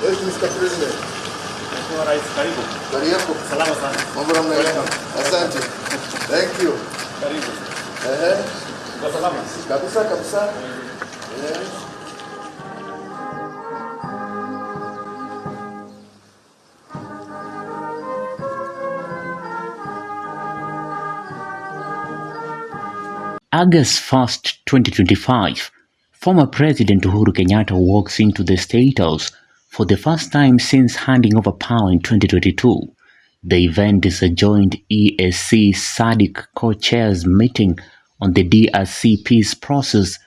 Mr. President. Mheshimiwa Rais, karibu. Karibu. Salama sana. Mambo namna gani? Asante. Thank you. Karibu. Uko salama? Kabisa kabisa. August 1st, 2025, former President Uhuru Kenyatta walks into the State House for the first time since handing over power in 2022. The event is a joint EAC-SADC co-chairs meeting on the DRC peace process,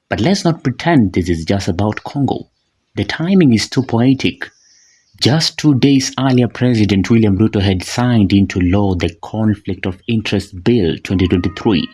but let's not pretend this is just about Congo. The timing is too poetic. Just 2 days earlier, President William Ruto had signed into law the Conflict of Interest Bill 2023,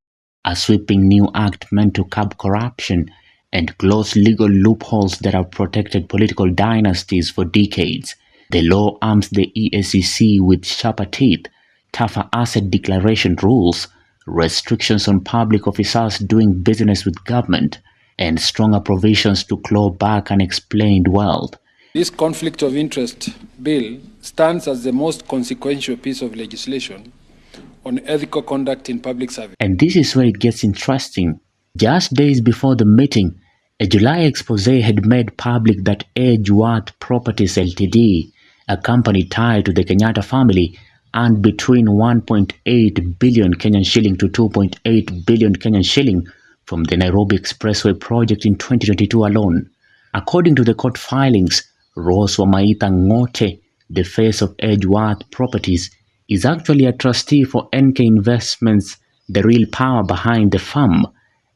a sweeping new act meant to curb corruption and close legal loopholes that have protected political dynasties for decades. The law arms the EACC with sharper teeth, tougher asset declaration rules, restrictions on public officers doing business with government, and stronger provisions to claw back unexplained wealth. This conflict of interest bill stands as the most consequential piece of legislation on ethical conduct in public service. And this is where it gets interesting. Just days before the meeting, a July exposé had made public that Edgeworth Properties Ltd, a company tied to the Kenyatta family, earned between 1.8 billion Kenyan shilling to 2.8 billion Kenyan shilling from the Nairobi Expressway project in 2022 alone. According to the court filings, Rose Wamaitha Ngote, the face of Edgeworth Properties, is actually a trustee for NK Investments, the real power behind the firm.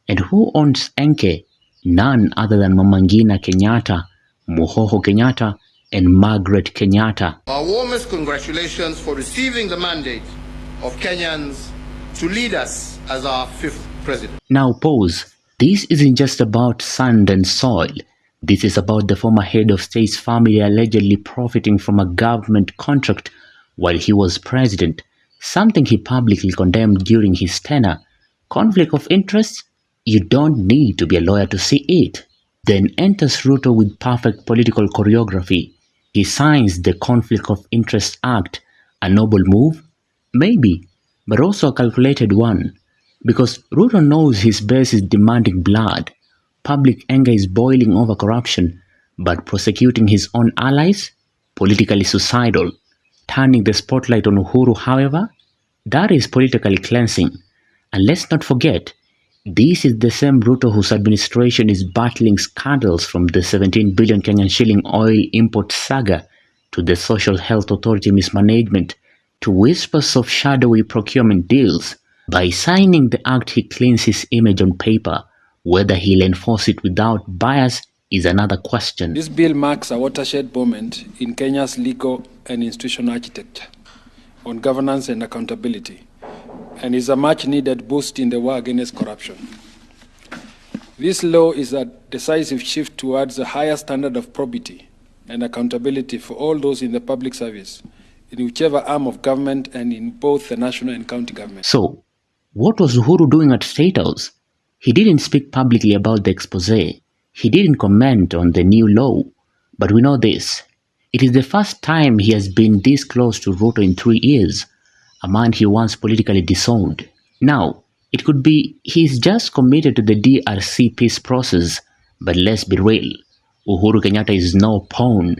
And who owns NK? None other than Mamangina Kenyatta, Muhoho Kenyatta, and Margaret Kenyatta. Our warmest congratulations for receiving the mandate of Kenyans to lead us as our 5th president. Now pause. This isn't just about sand and soil. This is about the former head of state's family allegedly profiting from a government contract while he was president, something he publicly condemned during his tenure. Conflict of interest? You don't need to be a lawyer to see it. Then enters Ruto with perfect political choreography. He signs the Conflict of Interest Act, a noble move? Maybe, but also a calculated one. Because Ruto knows his base is demanding blood. Public anger is boiling over corruption, but prosecuting his own allies? Politically suicidal. Turning the spotlight on Uhuru, however, that is politically cleansing. And let's not forget, this is the same Ruto whose administration is battling scandals from the 17 billion Kenyan shilling oil import saga to the Social Health Authority mismanagement to whispers of shadowy procurement deals. By signing the act, he cleans his image on paper. Whether he'll enforce it without bias is another question. This bill marks a watershed moment in Kenya's legal and institutional architecture on governance and accountability, and is a much-needed boost in the war against corruption. This law is a decisive shift towards a higher standard of probity and accountability for all those in the public service, in whichever arm of government and in both the national and county government. So, what was Uhuru doing at State House? He didn't speak publicly about the exposé. He didn't comment on the new law. But we know this. It is the first time he has been this close to Ruto in 3 years, a man he once politically disowned. Now, it could be he's just committed to the DRC peace process, but let's be real. Uhuru Kenyatta is no pawn.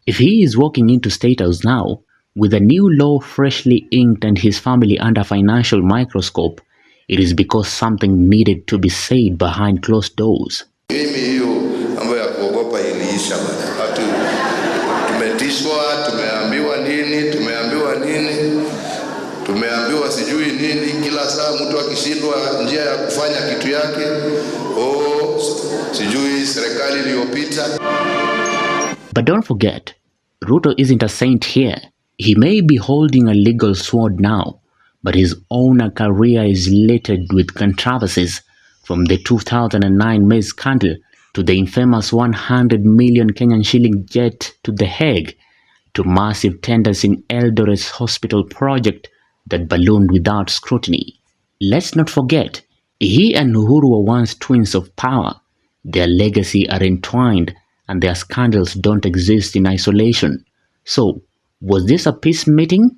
If he is walking into State House now, with a new law freshly inked and his family under financial microscope, it is because something needed to be said behind closed doors. Mimi hiyo ambayo ya kuogopa iliisha bana. Tumetishwa, tumeambiwa nini, tumeambiwa sijui nini, kila saa mtu akishindwa njia ya kufanya kitu yake, sijui serikali iliyopita. But don't forget, Ruto isn't a saint here. He may be holding a legal sword now, but his own career is littered with controversies, from the 2009 maize scandal to the infamous 100 million Kenyan shilling jet to The Hague, to massive tenders in Eldoret's hospital project that ballooned without scrutiny. Let's not forget, he and Uhuru were once twins of power. Their legacy are entwined, and their scandals don't exist in isolation. So, was this a peace meeting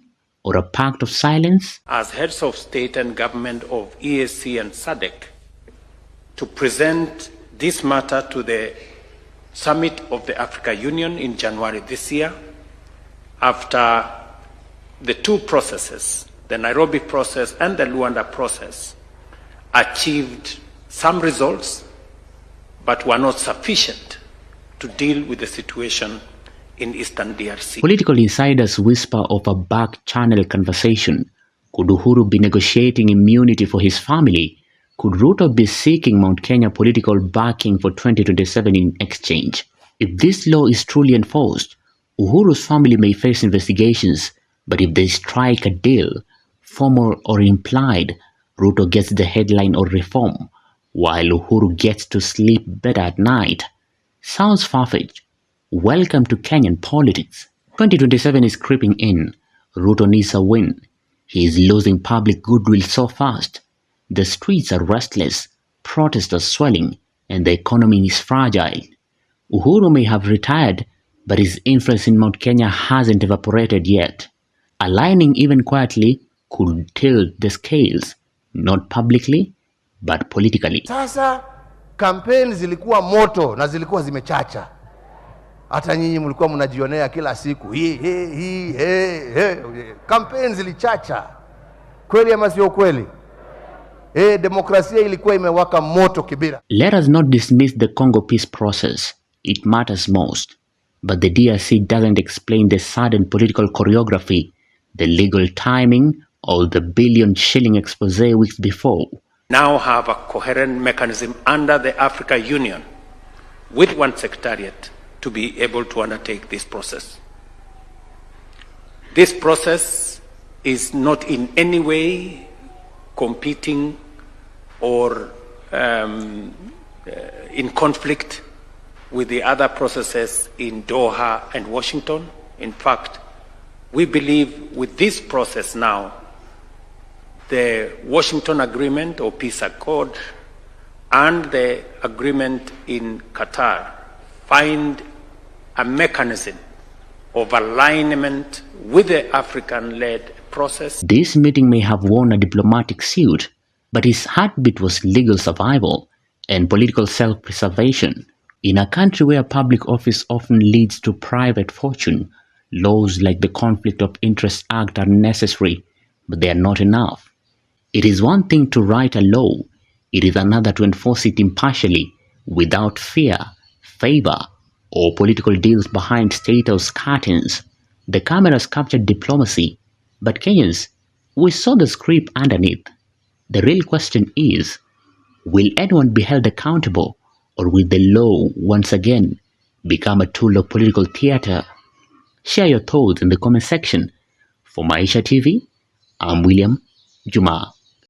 or a pact of silence? As heads of state and government of EAC and SADC, to present this matter to the Summit of the Africa Union in January this year, after the two processes, the Nairobi process and the Luanda process, achieved some results, but were not sufficient to deal with the situation in Eastern DRC. Political insiders whisper of a back-channel conversation. Could Uhuru be negotiating immunity for his family? Could Ruto be seeking Mount Kenya political backing for 2027 in exchange? If this law is truly enforced, Uhuru's family may face investigations, but if they strike a deal, formal or implied, Ruto gets the headline or reform, while Uhuru gets to sleep better at night. Sounds far-fetched. Welcome to Kenyan politics. 2027 is creeping in. Ruto needs a win. He is losing public goodwill so fast. The streets are restless, protests are swelling, and the economy is fragile. Uhuru may have retired, but his influence in Mount Kenya hasn't evaporated yet. Aligning even quietly could tilt the scales, not publicly, but politically. Sasa kampeni zilikuwa moto na zilikuwa zimechacha. Hata nyinyi mlikuwa mnajionea kila siku. Kampeni zilichacha. Kweli ama sio kweli? Demokrasia ilikuwa imewaka moto kibira. Let us not dismiss the Congo peace process. It matters most. But the DRC doesn't explain the sudden political choreography, the legal timing, or the billion-shilling exposé weeks before. Now have a coherent mechanism under the Africa Union with one secretariat to be able to undertake this process. This process is not in any way competing or in conflict with the other processes in Doha and Washington. In fact, we believe with this process now, the Washington Agreement or Peace Accord and the agreement in Qatar find a mechanism of alignment with the African-led process. This meeting may have won a diplomatic suit, but his heartbeat was legal survival and political self-preservation. In a country where public office often leads to private fortune, laws like the Conflict of Interest Act are necessary, but they are not enough. It is one thing to write a law, it is another to enforce it impartially, without fear, favor, or political deals behind state house curtains. The cameras captured diplomacy, but Kenyans, we saw the script underneath. The real question is, will anyone be held accountable, or will the law once again become a tool of political theater? Share your thoughts in the comment section. For Maisha TV, I'm William Juma.